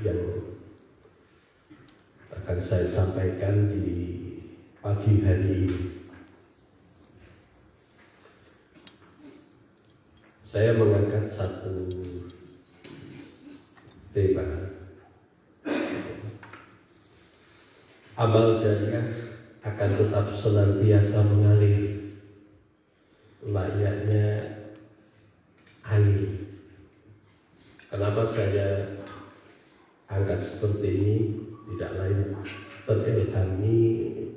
yang akan saya sampaikan di pagi hari ini. Saya mengangkat satu tema, amal jariah akan tetap senantiasa mengalir layaknya air. Kenapa saya angkat seperti ini? Tidak lain terilhami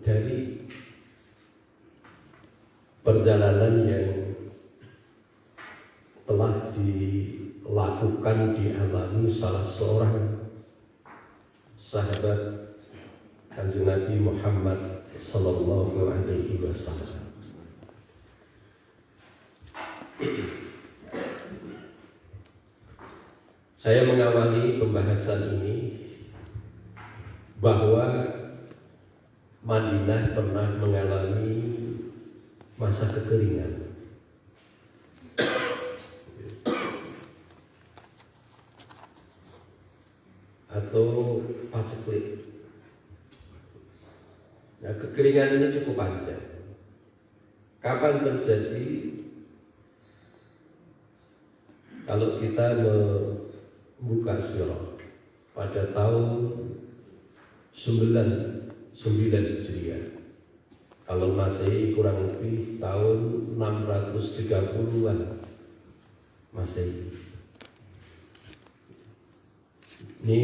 dari perjalanan yang telah dilakukan, dialami salah seorang sahabat Kanjeng Nabi Muhammad Sallallahu Alaihi Wasallam. Saya mengawali pembahasan ini bahwa Madinah pernah mengalami masa kekeringan. Atau paceklik. Nah, kekeringan ini cukup panjang. Kapan terjadi? Kalau kita membuka sirah pada tahun 99 Hijriah, kalau Masehi kurang lebih tahun 630-an Masehi. Ini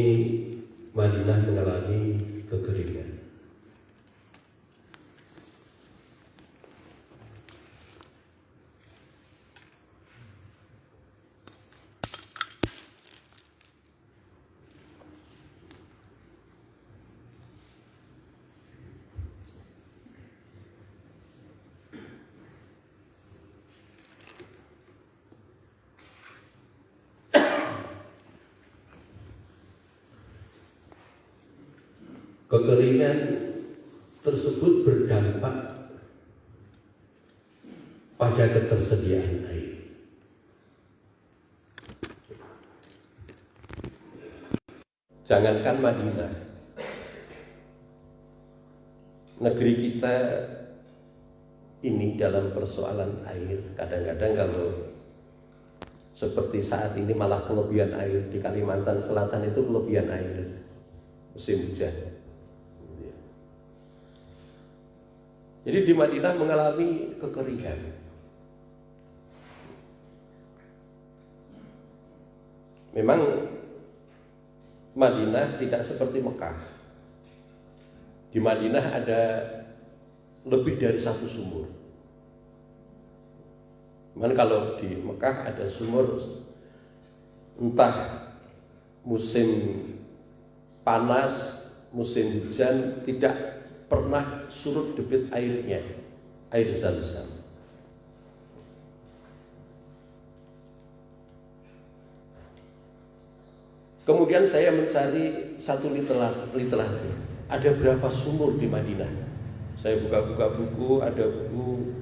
Madinah mengalami kekeringan. Kekeringan tersebut berdampak pada ketersediaan air. Jangankan Madinah, negeri kita ini dalam persoalan air, kadang-kadang kalau seperti saat ini malah kelebihan air. Di Kalimantan Selatan itu kelebihan air musim hujan. Jadi di Madinah mengalami kekeringan. Memang Madinah tidak seperti Mekah. Di Madinah ada lebih dari satu sumur. Cuman kalau di Mekah ada sumur, entah musim panas, musim hujan, tidak pernah surut debit airnya, air Zam-Zam. Kemudian saya mencari satu literatur. Ada berapa sumur di Madinah? Saya buka-buka buku, ada buku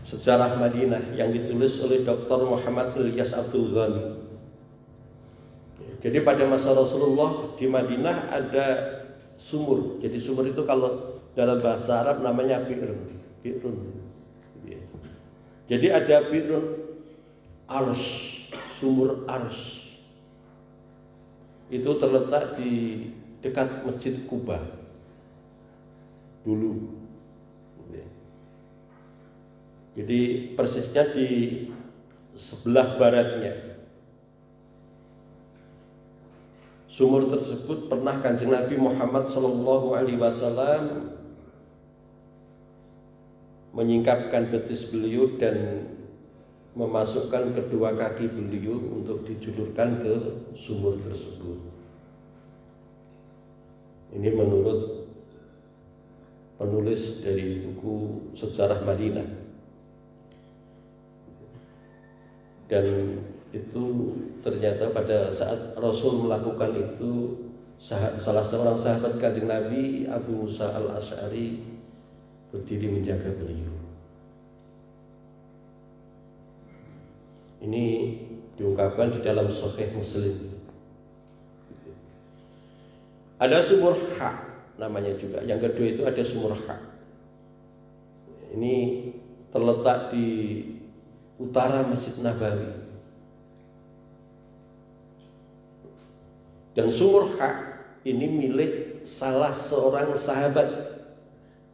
Sejarah Madinah yang ditulis oleh Dr. Muhammad Ilyas Abdul Ghani. Jadi pada masa Rasulullah di Madinah ada sumur. Jadi sumur itu kalau dalam bahasa Arab namanya bi'run. Jadi ada bi'run Arsh, sumur Arsh. Itu terletak di dekat Masjid Kuba dulu. Jadi persisnya di sebelah baratnya. Sumur tersebut pernah Kanjeng Nabi Muhammad SAW menyingkapkan betis beliau dan memasukkan kedua kaki beliau untuk dijulurkan ke sumur tersebut. Ini menurut penulis dari buku Sejarah Madinah. Dan itu ternyata pada saat Rasul melakukan itu, salah seorang sahabat Kanjeng Nabi, Abu Musa al-Asy'ari, berdiri menjaga beliau. Ini diungkapkan di dalam Sahih Muslim. Ada sumur hak namanya juga. Yang kedua itu ada sumur hak. Ini terletak di utara Masjid Nabawi. Dan sumur hak ini milik salah seorang sahabat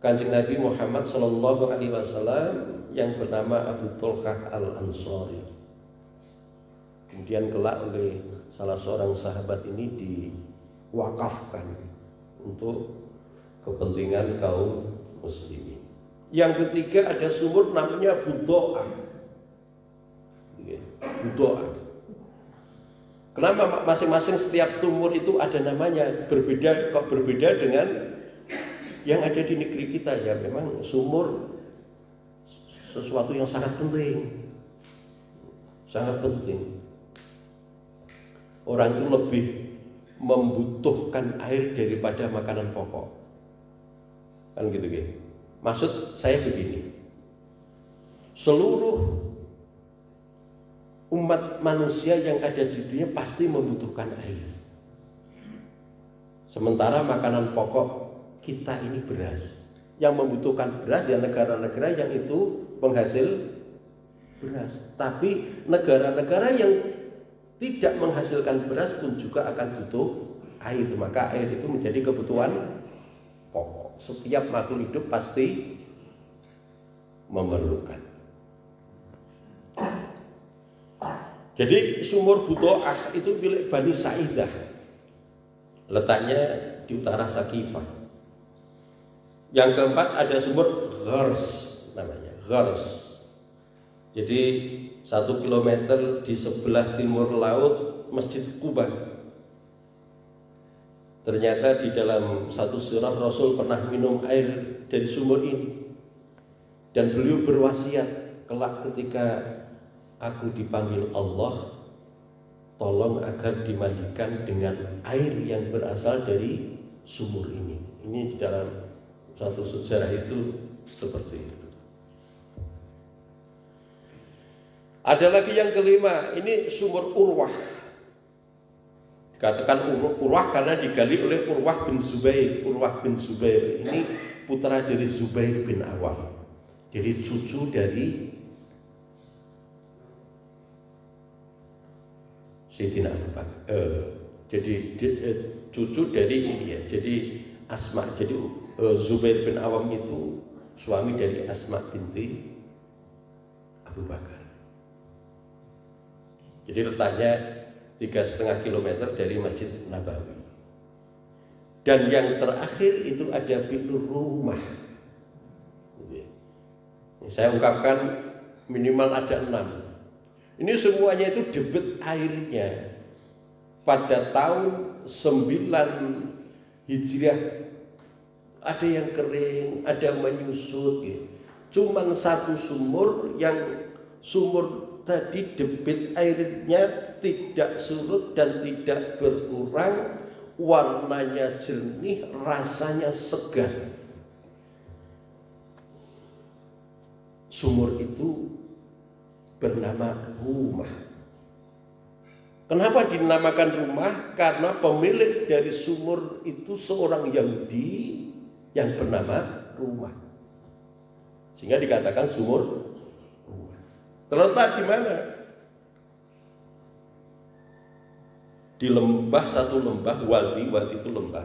Kanjeng Nabi Muhammad Sallallahu Alaihi Wasallam yang bernama Abu Tolkah Al-Ansari. Kemudian kelak oleh salah seorang sahabat ini diwakafkan untuk kepentingan kaum muslimin. Yang ketiga ada sumur namanya Budo'ah. Budo'ah. Kenapa masing-masing setiap sumur itu ada namanya berbeda? Kok berbeda dengan yang ada di negeri kita? Ya memang sumur sesuatu yang sangat penting, sangat penting. Orang itu lebih membutuhkan air daripada makanan pokok, kan gitu. Maksud saya begini, seluruh umat manusia yang ada di dunia pasti membutuhkan air. Sementara makanan pokok kita ini beras. Yang membutuhkan beras ya negara-negara yang itu penghasil beras. Tapi negara-negara yang tidak menghasilkan beras pun juga akan butuh air. Maka air itu menjadi kebutuhan pokok. Setiap makhluk hidup pasti memerlukan. Jadi sumur Budo'ah itu milik Bani Sa'idah. Letaknya di utara Sakifah. Yang keempat ada sumur Ghars namanya, Ghars. Jadi 1 kilometer di sebelah timur laut Masjid Quba. Ternyata di dalam satu surah Rasul pernah minum air dari sumur ini. Dan beliau berwasiat kelak ketika aku dipanggil Allah, tolong agar dimandikan dengan air yang berasal dari sumur ini. Ini di dalam satu sejarah itu seperti itu. Ada lagi yang kelima, ini sumur Urwah. Dikatakan Urwah karena digali oleh Urwah bin Zubair. Urwah bin Zubair ini putra dari Zubair bin Awam. Jadi cucu dari Sayyidina Abu Bakar. Cucu dari ini ya. Jadi Asma. Jadi Zubair bin Awam itu suami dari Asma binti Abu Bakar. Jadi letaknya 3,5 kilometer dari Masjid Nabawi. Dan yang terakhir itu ada Bi'rur Rumah. Saya ungkapkan minimal ada 6. Ini semuanya itu debit airnya pada tahun 9 Hijriah. Ada yang kering, ada yang menyusut gitu. Cuman satu sumur yang sumur tadi debit airnya tidak surut dan tidak berkurang, warnanya jernih, rasanya segar. Sumur itu bernama Rumah. Kenapa dinamakan Rumah? Karena pemilik dari sumur itu seorang Yahudi yang bernama Rumah. Sehingga dikatakan sumur Rumah. Terletak di mana? Di lembah, satu lembah, Wadi itu lembah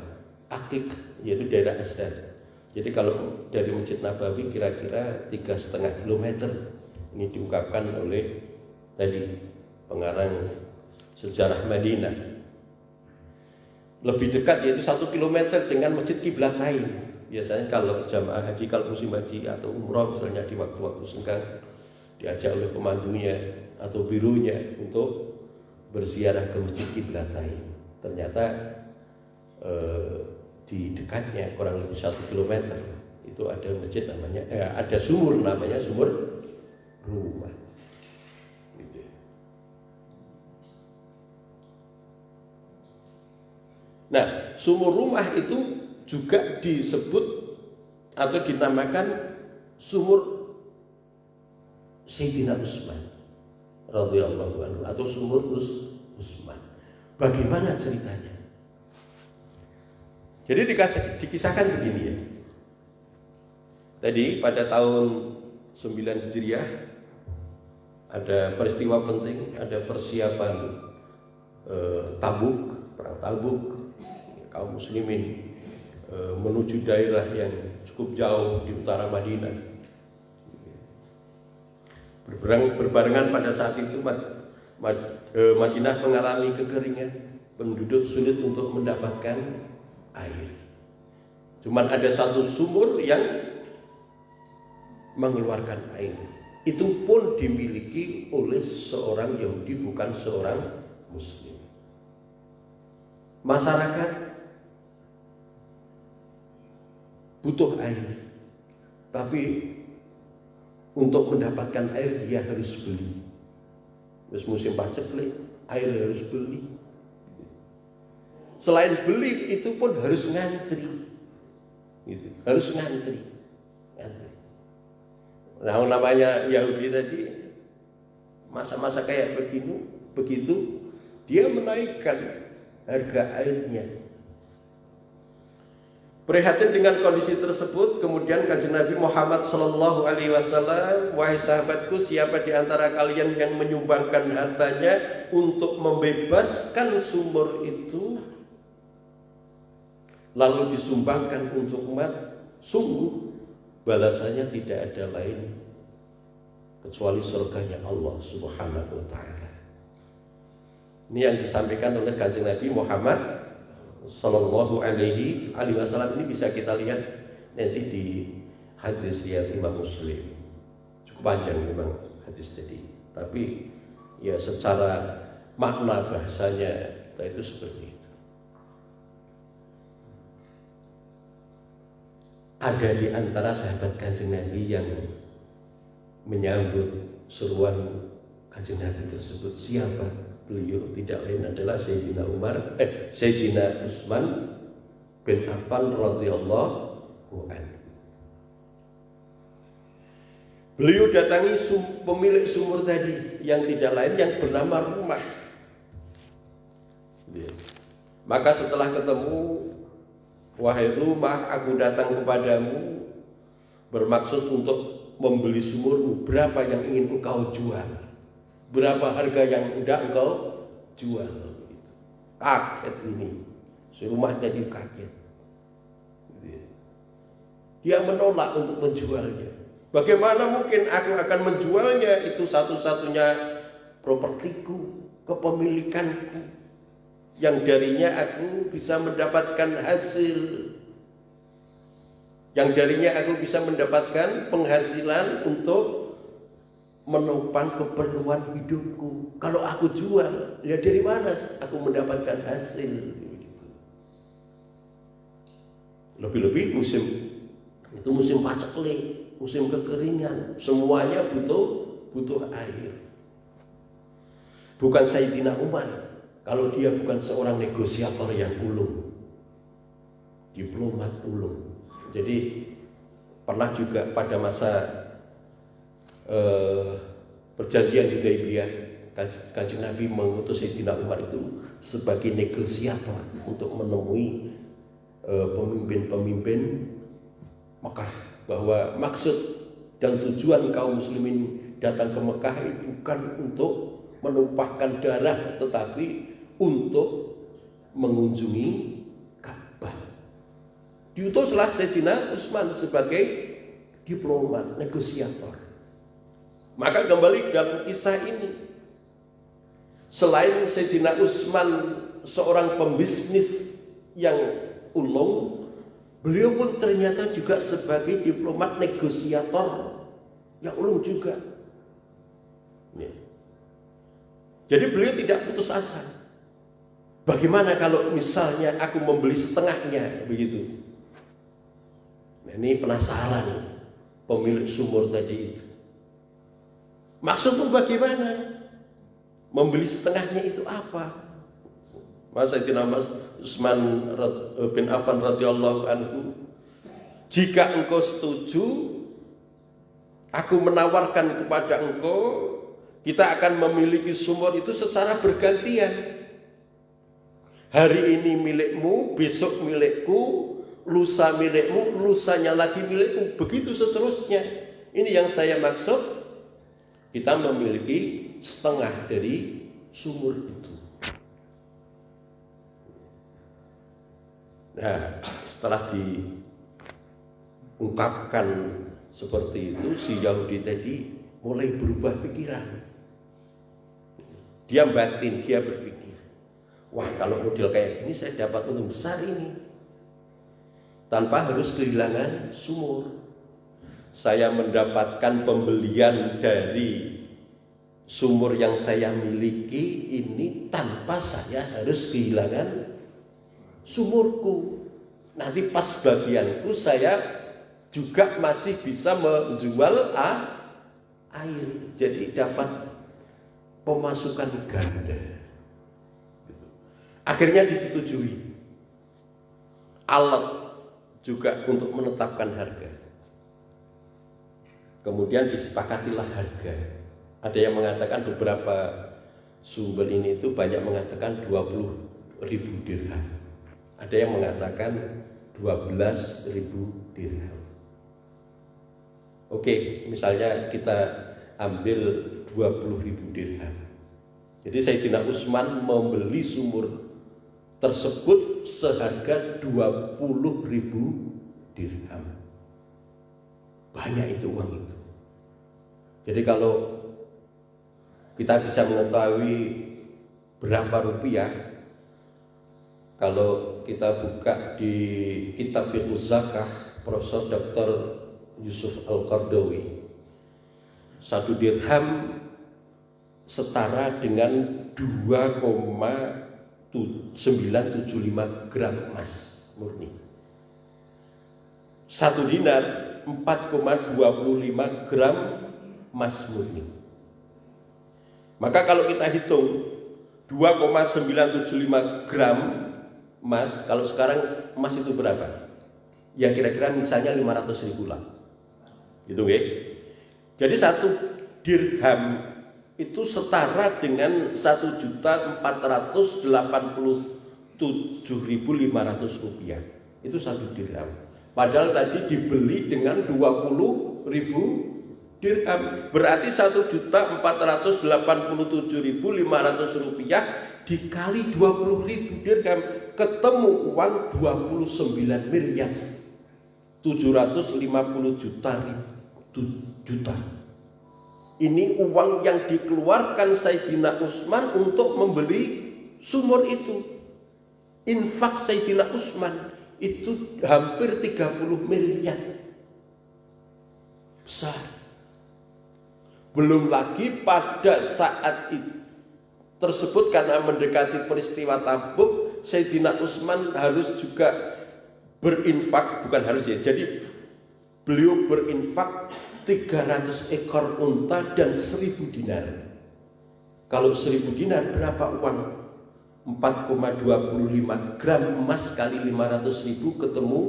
Akik, yaitu daerah Asdad. Jadi kalau dari Masjid Nabawi kira-kira 3,5 kilometer. Ini diungkapkan oleh tadi pengarang sejarah Madinah. Lebih dekat yaitu 1 kilometer dengan Masjid Qiblatain. Biasanya kalau jamaah haji, kalau musim haji atau umroh misalnya di waktu-waktu senggang, diajak oleh pemandunya atau birunya untuk berziarah ke Masjid Qiblatain. Ternyata di dekatnya kurang lebih 1 kilometer itu ada masjid namanya, ada sumur namanya sumur Rumah. Gitu. Nah, sumur Rumah itu juga disebut atau dinamakan sumur Sayyidina Utsman radhiyallahu anhu atau sumur Utsman. Bagaimana ceritanya? Jadi dikisahkan begini ya. Tadi pada tahun 9 Hijriah ada peristiwa penting, ada persiapan Tabuk, perang Tabuk. Kaum muslimin menuju daerah yang cukup jauh di utara Madinah. Berbarengan pada saat itu Madinah mengalami kekeringan, penduduk sulit untuk mendapatkan air. Cuman ada satu sumur yang mengeluarkan air. Itu pun dimiliki oleh seorang Yahudi, bukan seorang Muslim. Masyarakat butuh air, tapi untuk mendapatkan air dia harus beli. Terus musim paceklik, air harus beli. Selain beli, itu pun harus ngantri, gitu. Harus ngantri. Nah, namanya Yahudi tadi, masa-masa kayak begitu, dia menaikkan harga airnya. Prihatin dengan kondisi tersebut, kemudian Kanjeng Nabi Muhammad Sallallahu Alaihi Wasallam, wahai sahabatku, siapa di antara kalian yang menyumbangkan hartanya untuk membebaskan sumur itu, lalu disumbangkan untuk umat, sungguh balasannya tidak ada lain kecuali surganya Allah Subhanahu Wa Taala. Ini yang disampaikan oleh Kanjeng Nabi Muhammad Sallallahu Alaihi Wasallam. Ini bisa kita lihat nanti di hadis riwayat Imam Muslim. Cukup panjang memang hadis tadi, tapi ya secara makna bahasanya itu seperti itu. Ada di antara sahabat Kanjeng Nabi yang menyambut seruan Kanjeng Nabi tersebut. Siapa? Beliau tidak lain adalah Sayyidina Utsman bin Affan radhiyallahu anhu. Beliau datangi pemilik sumur tadi yang tidak lain yang bernama Rumah. Maka setelah ketemu, wahai Rumah, aku datang kepadamu bermaksud untuk membeli sumurmu. Berapa yang ingin engkau jual? Berapa harga yang udah engkau jual? Kaget ini, si Rumah jadi kaget. Dia menolak untuk menjualnya. Bagaimana mungkin aku akan menjualnya? Itu satu-satunya propertiku, kepemilikanku, yang darinya aku bisa mendapatkan hasil, yang darinya aku bisa mendapatkan penghasilan untuk menopang keperluan hidupku. Kalau aku jual, ya dari mana aku mendapatkan hasil? Lebih-lebih itu musim paceklik, musim kekeringan, semuanya butuh air. Bukan Sayyidina Umar, kalau dia bukan seorang negosiator yang ulung, diplomat ulung. Jadi pernah juga pada masa perjanjian Hudaybiyah, Kanjeng Nabi mengutus Sayyidina Umar itu sebagai negosiator untuk menemui pemimpin Mekah, bahwa maksud dan tujuan kaum muslimin datang ke Mekah itu bukan untuk menumpahkan darah, tetapi untuk mengunjungi Ka'bah. Diutuslah Sayyidina Utsman sebagai diplomat, negosiator. Maka kembali dalam kisah ini, selain Sayyidina Utsman seorang pembisnis yang ulung, beliau pun ternyata juga sebagai diplomat negosiator yang ulung juga. Jadi beliau tidak putus asa. Bagaimana kalau misalnya aku membeli setengahnya, begitu? Nah, ini penasaran pemilik sumur tadi itu. Maksudmu bagaimana? Membeli setengahnya itu apa? Masa Sayyidina Utsman bin Affan radhiyallahu anhu, jika engkau setuju, aku menawarkan kepada engkau, kita akan memiliki sumur itu secara bergantian. Hari ini milikmu, besok milikku, lusa milikmu, lusanya lagi milikmu, begitu seterusnya. Ini yang saya maksud, kita memiliki setengah dari sumur itu. Nah, setelah diungkapkan seperti itu, si Yahudi tadi mulai berubah pikiran. Dia batin, dia berpikir, wah, kalau model kayak gini saya dapat untung besar ini, tanpa harus kehilangan sumur. Saya mendapatkan pembelian dari sumur yang saya miliki ini tanpa saya harus kehilangan sumurku. Nanti pas bagianku saya juga masih bisa menjual air. Jadi dapat pemasukan ganda. Akhirnya disetujui. Alat juga untuk menetapkan harga. Kemudian disepakatilah harga. Ada yang mengatakan, beberapa sumber ini itu banyak mengatakan 20.000 dirham. Ada yang mengatakan 12.000 dirham. Oke, misalnya kita ambil 20.000 dirham. Jadi Sayyidina Utsman membeli sumur tersebut seharga 20.000 dirham. Banyak itu uang itu. Jadi kalau kita bisa mengetahui berapa rupiah, kalau kita buka di kitab Fiqh Zakah Profesor Dr. Yusuf Al-Qardawi, 1 dirham setara dengan 2,975 gram emas murni. 1 dinar 4,25 gram emas murni. Maka kalau kita hitung 2,975 gram emas, kalau sekarang emas itu berapa? Ya kira-kira misalnya 500.000 lah. Gitu nggih. Jadi 1 dirham itu setara dengan 1.487.500 rupiah. Itu 1 dirham. Padahal tadi dibeli dengan 20.000 dirham. Berarti 1.487.500 rupiah dikali 20.000 dirham, ketemu uang 29 miliar 750 juta. Ini uang yang dikeluarkan Sayyidina Utsman untuk membeli sumur itu. Infak Sayyidina Utsman itu hampir 30 miliar. Besar. Belum lagi pada saat itu tersebut, karena mendekati peristiwa Tabuk, Sayyidina Utsman harus juga berinfak, bukan harus ya. Jadi beliau berinfak 300 ekor unta dan 1.000 dinar. Kalau 1.000 dinar berapa uang? 4,25 gram emas kali 500.000 ketemu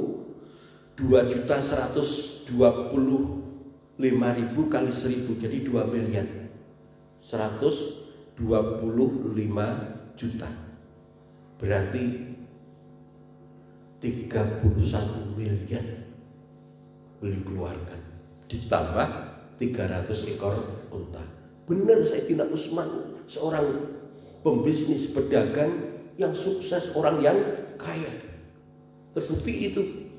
2.125.000 kali 1.000, jadi 2 miliar 125 juta. Berarti 31 miliar beli keluarkan, ditambah 300 ekor unta. Benar Sayyidina Utsman seorang pembisnis pedagang yang sukses, orang yang kaya. Terbukti itu.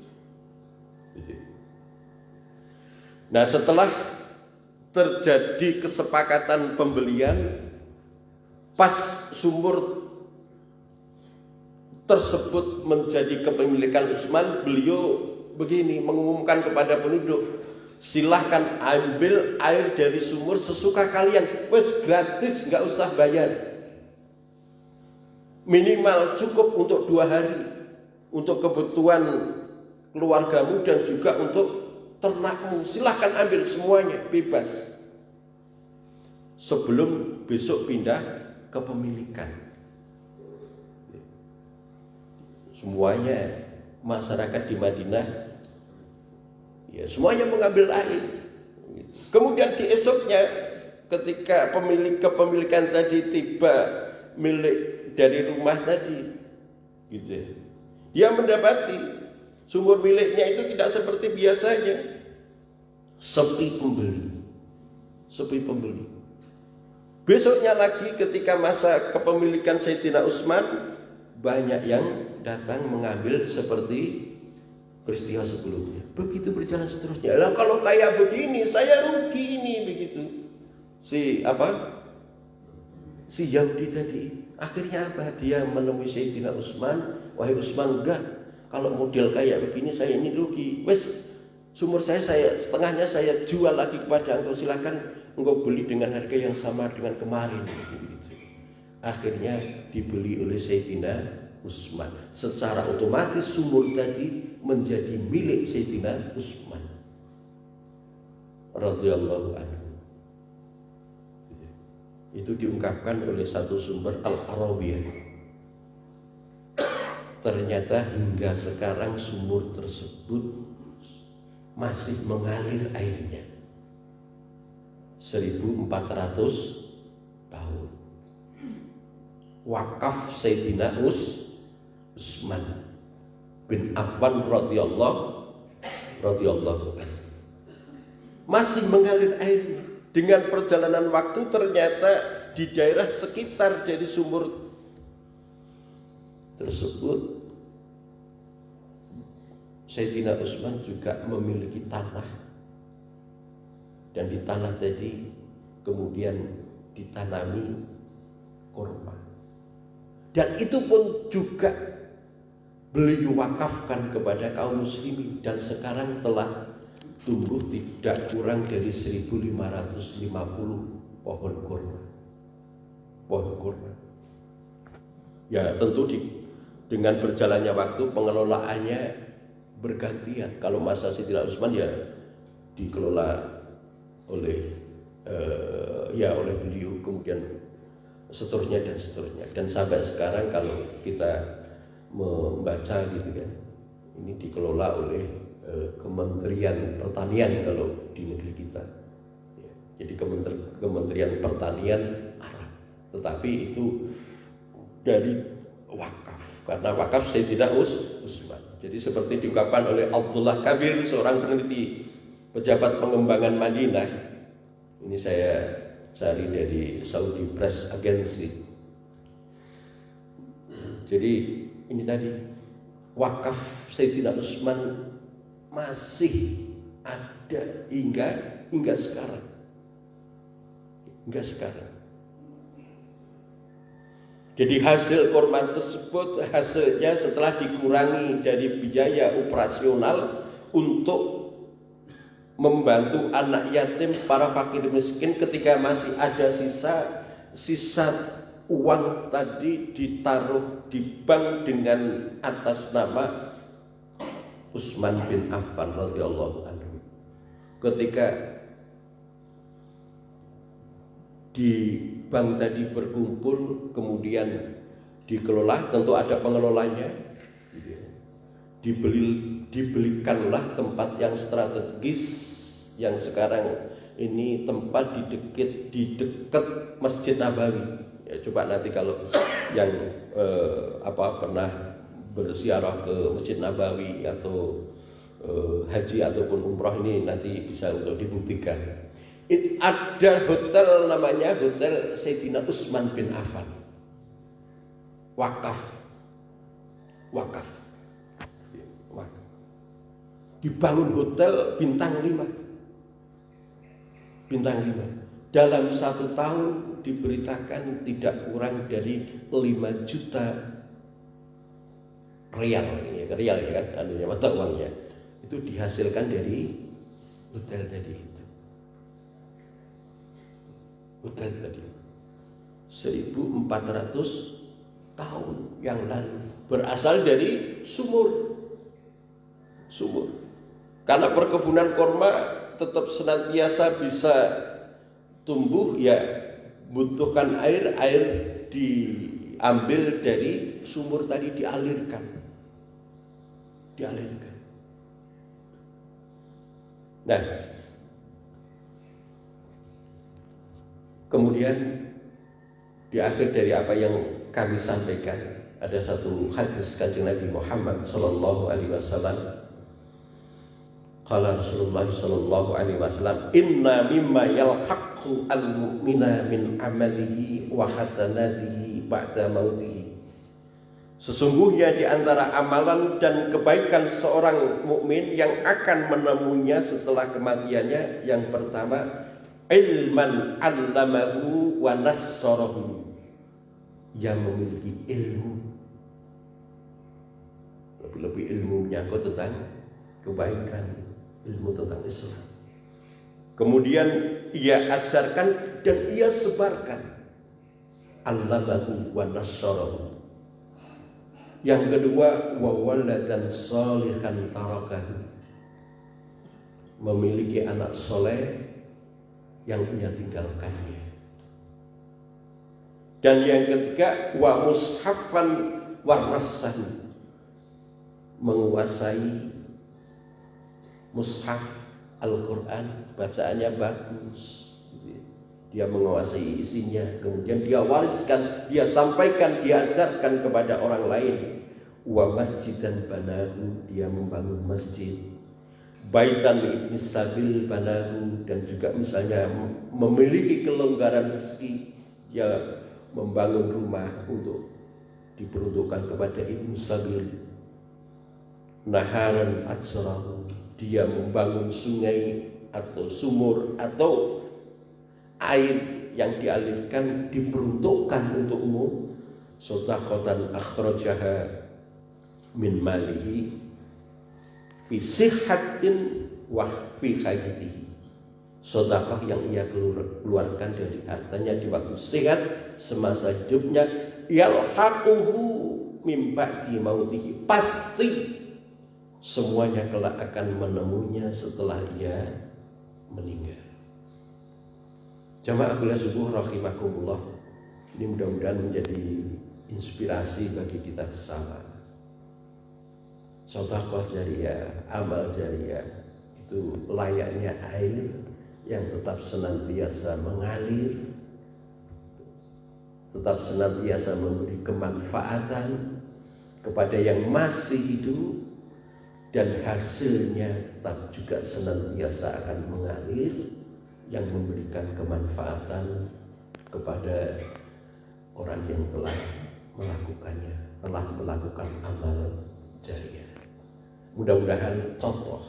Nah, setelah terjadi kesepakatan pembelian, pas sumur tersebut menjadi kepemilikan Utsman, beliau begini mengumumkan kepada penduduk, silahkan ambil air dari sumur sesuka kalian, wes gratis, nggak usah bayar. Minimal cukup untuk 2 hari, untuk kebutuhan keluargamu dan juga untuk ternakmu. Silahkan ambil semuanya, bebas. Sebelum besok pindah kepemilikan. Semuanya masyarakat di Madinah, ya semuanya mengambil air. Kemudian di esoknya, ketika pemilik kepemilikan tadi tiba, milik dari rumah tadi, gitu ya. Dia mendapati sumur miliknya itu tidak seperti biasanya, sepi pembeli. Besoknya lagi ketika masa kepemilikan Sayyidina Utsman, banyak yang datang mengambil seperti peristiwa sebelumnya. Begitu berjalan seterusnya. Lah kalau kayak begini saya rugi ini, begitu. Si Yahudi tadi akhirnya apa? Dia menemui Sayyidina Utsman, wahai Utsman, udah kalau model kayak begini saya ini rugi. Wes sumur saya setengahnya saya jual lagi kepada engkau, silakan engkau beli dengan harga yang sama dengan kemarin. Akhirnya dibeli oleh Sayyidina Utsman. Secara otomatis sumur tadi menjadi milik Sayyidina Utsman radhiyallahu anhu. Itu diungkapkan oleh satu sumber Al-Arawiyah. Ternyata hingga sekarang sumur tersebut masih mengalir airnya 1400 tahun. Wakaf Sayyidina Utsman bin Affan radhiyallahu anhu masih mengalir airnya. Dengan perjalanan waktu ternyata di daerah sekitar dari sumur tersebut Sayyidina Utsman juga memiliki tanah, dan di tanah tadi kemudian ditanami kurma, dan itu pun juga beliau wakafkan kepada kaum muslimin, dan sekarang telah tumbuh tidak kurang dari 1550 pohon kurma. Ya tentu dengan berjalannya waktu pengelolaannya bergantian. Kalau masa Sayyidina Utsman ya dikelola oleh oleh beliau, kemudian seterusnya, dan sampai sekarang kalau kita membaca gitu kan, ini dikelola oleh Kementerian Pertanian kalau di negeri kita ya. Jadi Kementerian Pertanian Arab, tetapi itu dari wakaf, karena wakaf Sayyidina Utsman. Jadi seperti diungkapkan oleh Abdullah Kabir, seorang peneliti pejabat pengembangan Madinah. Ini saya cari dari Saudi Press Agency. Jadi ini tadi wakaf Sayyidina Utsman masih ada hingga sekarang. Jadi hasil kurma tersebut hasilnya setelah dikurangi dari biaya operasional untuk membantu anak yatim, para fakir miskin, ketika masih ada sisa uang tadi ditaruh di bank dengan atas nama Utsman bin Affan radhiyallahu anhu. Ketika di bank tadi berkumpul, kemudian dikelola, tentu ada pengelolanya. Dibelikanlah tempat yang strategis, yang sekarang ini tempat di dekat Masjid Nabawi. Ya, coba nanti kalau yang pernah berziarah ke Masjid Nabawi atau haji ataupun umrah, ini nanti bisa untuk dibuktikan. Ada hotel namanya Hotel Sayyidina Utsman bin Affan. Wakaf. Dibangun hotel bintang 5. Dalam 1 tahun diberitakan tidak kurang dari 5 juta rial ya kan, mata uangnya itu dihasilkan dari hotel tadi. 1400 tahun yang lalu, berasal dari sumur. Karena perkebunan kurma tetap senantiasa bisa tumbuh, ya butuhkan air diambil dari sumur tadi, dialirkan. Nah, kemudian di akhir dari apa yang kami sampaikan, ada satu hadis Kanjeng Nabi Muhammad sallallahu alaihi wasallam. Qala Rasulullah sallallahu alaihi wasallam, "Inna mimma yalhaqqu al-mu'mina min amalihi wa hasanatihi ba'da mautihi." Sesungguhnya di antara amalan dan kebaikan seorang mukmin yang akan menemuinya setelah kematiannya, yang pertama, ilman 'allamahu wa nassarahu. Yang memiliki ilmu, lebih-lebih ilmu menyangkut tentang kebaikan, ilmu tentang Islam. Kemudian ia ajarkan dan ia sebarkan. 'Allamahu wa nassarahu. Yang kedua, wa waladan shalihan tarakahu. Memiliki anak soleh yang ia tinggalkannya. Dan yang ketiga, wa mushafan warasahu. Menguasai mushaf Al-Quran, bacaannya bagus, dia menguasai isinya, kemudian dia wariskan, dia sampaikan, dia ajarkan kepada orang lain. Wa masjidan banahu, dia membangun masjid. Baitan ibn sabil banahu, dan juga misalnya memiliki kelonggaran rezeki, dia membangun rumah untuk diperuntukkan kepada ibn sabil. Naharan ajrahu, dia membangun sungai atau sumur atau air yang dialirkan diperuntukkan untuk umum. Shadaqatan akhrajaha min malihi fi sihhatin wa fi hayatihi. Sedekah yang ia keluarkan dari hartanya di waktu sehat semasa hidupnya, yalhaquhu min ba'di mautihi, pasti semuanya kelak akan menemuinya setelah ia meninggal. Jamaah kuliah subuh rahimakumullah, ini mudah-mudahan menjadi inspirasi bagi kita bersama. Sedekah jariyah, amal jariyah itu layaknya air yang tetap senantiasa mengalir, tetap senantiasa memberi kemanfaatan kepada yang masih hidup, dan hasilnya tetap juga senantiasa akan mengalir, yang memberikan kemanfaatan kepada orang yang telah melakukannya, telah melakukan amal jariyah. Mudah-mudahan contoh,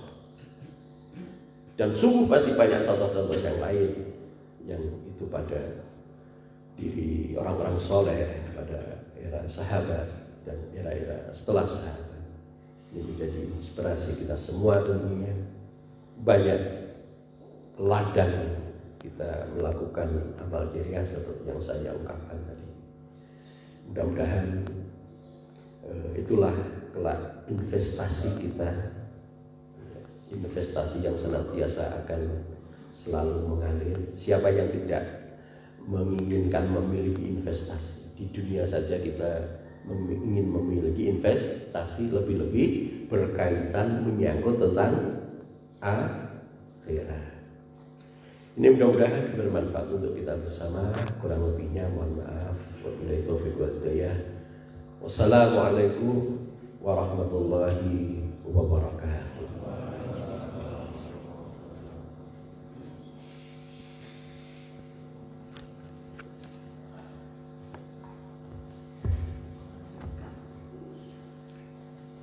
dan sungguh pasti banyak contoh-contoh yang lain yang itu pada diri orang-orang soleh pada era sahabat dan era-era setelah sahabat. Ini menjadi inspirasi kita semua tentunya. Banyak ladang kita melakukan amal jariah seperti yang saya ungkapkan tadi. Mudah-mudahan itulah kelak investasi kita, investasi yang senantiasa akan selalu mengalir. Siapa yang tidak menginginkan memiliki investasi? Di dunia saja kita ingin memiliki investasi, lebih-lebih berkaitan menyangkut tentang akhirat. Ini mudah-mudahan bermanfaat untuk kita bersama. Kurang lebihnya mohon maaf. Wabillahi taufiq wal hidayah. Wassalamualaikum warahmatullahi wabarakatuh.